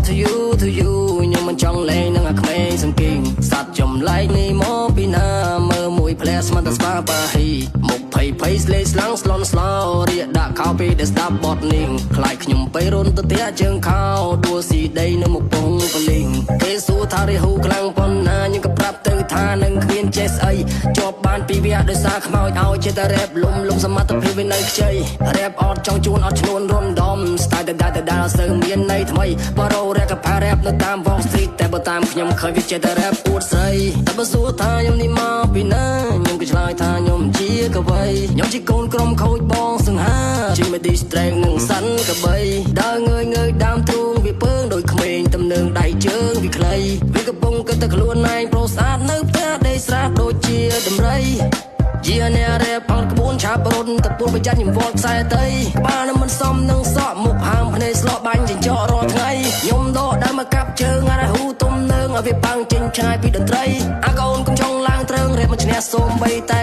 to you ខ្ញុំមិនចង់លេងនឹងអាក្មេងសង្គីងសัตว์ចម្លែកនេះមកពីណាមើលមួយផ្លែស្មានតែស្វាបាហ៊ីមុខភ័យស្លេកស្លាំងស្លន់ស្លោរៀកដាក់ខោពីដែលស្ដាប់បទនេះខ្លាចខ្ញុំទៅរុនទៅផ្ទះជើងខោដួលស៊ីដីនៅមុខពងបលីងគេសួរថារាហូខ្លាំងប៉ុណ្ណាខ្ញុំក៏ប្រាប់ទៅថានឹងគ្មានចេះស្អីជាប់បានពីវាដោយសារខ្មោចឲ្យចេះតែរ៉េបលំសមត្ថភាពវានៅខ្ចីរ៉េបអត់ចង់ជួនអត់ឈ្នួនរំដំស្ទាយតែអត់សូវមានន័យថ្មីបារ៉ូរ៉េបក៏ផារ៉េបនៅតាម Wall Street តែបើតាមខ្ញុំឃើញវាចេះតែរ៉េបអួតស្រីតែបើសួរថាខ្ញុំនេះមកពីណាខ្ញុំក៏ឆ្លើយថាខ្ញុំជាកវីខ្ញុំជាកូនក្រុមខូចបងសង្ហាជាមេឌី Strength នឹងសាន់កបីដើរងើយដើមទ្រូងវាពើងដោយក្មេងទំនើងដៃជើងវាខ្លីវាកំពុងគិតតែខ្លួនឯងប្រុសស្អាតនៅផ្ទះដេកស្រាតដូចជាដំរីជាអ្នករ៉េបអត់ក្បួនឆាប់រុនតែពួនប្រយ័ត្នខ្ញុំវល់ខ្សែតីក្បាលនឹងមិនសមនឹងសក់មុខហាមភ្នែកស្លោះបាញ់ចិញ្ចក់រាល់ថ្ងៃខ្ញុំដកដើមមកកាប់ជើងអារ៉ាហ៊ូទុំនឹងឲ្យវាប៉ាំងចេញឆ្ងាយពីតន្ត្រីអាកូនកុំចង់ឡើងត្រឹងរ៉េបមិនឈ្នះសូមបីតែ